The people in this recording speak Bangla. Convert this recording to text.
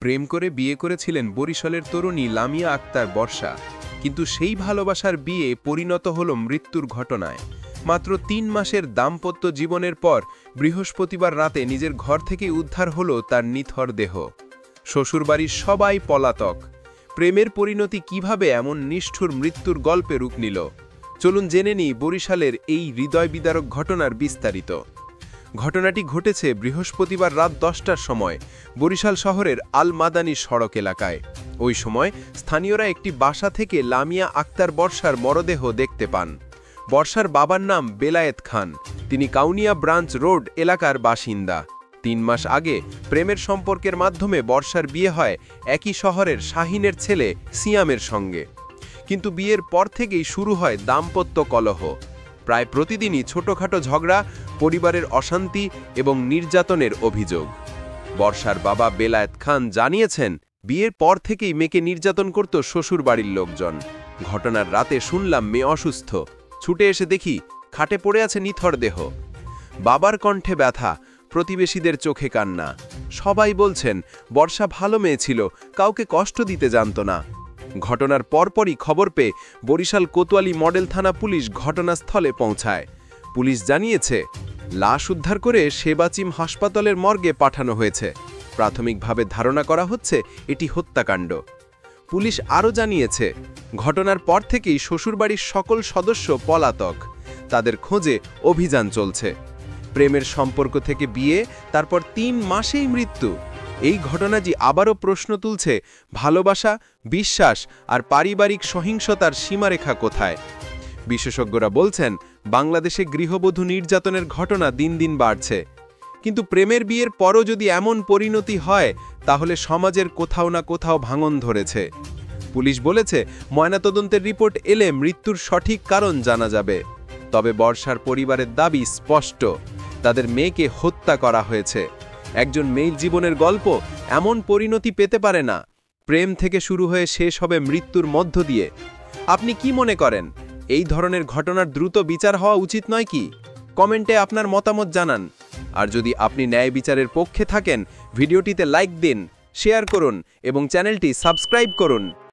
প্রেম করে বিয়ে করেছিলেন বরিশালের তরুণী লামিয়া আক্তার বর্ষা, কিন্তু সেই ভালোবাসার বিয়ে পরিণত হল মৃত্যুর ঘটনায়। মাত্র ৩ মাসের দাম্পত্য জীবনের পর বৃহস্পতিবার রাতে নিজের ঘর থেকে উদ্ধার হল তার নিথর দেহ। শ্বশুরবাড়ির সবাই পলাতক। প্রেমের পরিণতি কিভাবে এমন নিষ্ঠুর মৃত্যুর গল্পে রূপ নিল, চলুন জেনে নিই বরিশালের এই হৃদয় বিদারক ঘটনার বিস্তারিত। ঘটনাটি ঘটেছে বৃহস্পতিবার রাত 10টার সময় বরিশাল শহরের আল মাদানী সড়ক এলাকায়। ওই সময় স্থানীয়রা একটি বাসা থেকে লামিয়া আক্তার বর্ষার মরদেহ দেখতে পান। বর্ষার বাবার নাম বেলায়েত খান, তিনি কাউনিয়া ব্রাঞ্চ রোড এলাকার বাসিন্দা। ৩ মাস আগে প্রেমের সম্পর্কের মাধ্যমে বর্ষার বিয়ে হয় একই শহরের শাহিনের ছেলে সিয়ামের সঙ্গে। কিন্তু বিয়ের পর থেকেই শুরু হয় দাম্পত্য কলহ। প্রায় প্রতিদিনই ছোটখাটো ঝগড়া, পরিবারের অশান্তি এবং নির্যাতনের অভিযোগ। বর্ষার বাবা বেলায়েত খান জানিয়েছেন, বিয়ের পর থেকেই মেয়েকে নির্যাতন করত শ্বশুর বাড়ির লোকজন। ঘটনার রাতে শুনলাম মেয়ে অসুস্থ, ছুটে এসে দেখি খাটে পড়ে আছে নিথর দেহ। বাবার কণ্ঠে ব্যথা, প্রতিবেশীদের চোখে কান্না। সবাই বলছেন বর্ষা ভালো মেয়ে ছিল, কাউকে কষ্ট দিতে জানত না। ঘটনার পরপরই খবর পেয়ে বরিশাল কোতোয়ালি মডেল থানা পুলিশ ঘটনাস্থলে পৌঁছায়। পুলিশ জানিয়েছে, লাশ উদ্ধার করে সেবাচিম হাসপাতালের মর্গে পাঠানো হয়েছে। প্রাথমিকভাবে ধারণা করা হচ্ছে এটি হত্যাকাণ্ড। পুলিশ আরও জানিয়েছে, ঘটনার পর থেকেই শ্বশুরবাড়ির সকল সদস্য পলাতক, তাদের খোঁজে অভিযান চলছে। প্রেমের সম্পর্ক থেকে বিয়ে, তারপর ৩ মাসেই মৃত্যু। এই ঘটনাটি আবারও প্রশ্ন তুলছে, ভালোবাসা, বিশ্বাস আর পারিবারিক সহিংসতার সীমারেখা কোথায়। বিশেষজ্ঞরা বলছেন, বাংলাদেশে গৃহবধূ নির্যাতনের ঘটনা দিন দিন বাড়ছে। কিন্তু প্রেমের বিয়ের পরও যদি এমন পরিণতি হয়, তাহলে সমাজের কোথাও না কোথাও ভাঙন ধরেছে। পুলিশ বলেছে, ময়নাতদন্তের রিপোর্ট এলে মৃত্যুর সঠিক কারণ জানা যাবে। তবে বর্ষার পরিবারের দাবি স্পষ্ট, তাদের মেয়েকে হত্যা করা হয়েছে। একজন মেয়ের জীবনের গল্প এমন পরিণতি পেতে পারে না। প্রেম থেকে শুরু হয়ে শেষ হবে মৃত্যুর মধ্য দিয়ে। আপনি কি মনে করেন, এই ধরনের ঘটনার দ্রুত বিচার হওয়া উচিত নয় কি? কমেন্টে আপনার মতামত জানান। আর যদি আপনি ন্যায় বিচারের পক্ষে থাকেন, ভিডিওটিতে লাইক দিন, শেয়ার করুন এবং চ্যানেলটি সাবস্ক্রাইব করুন।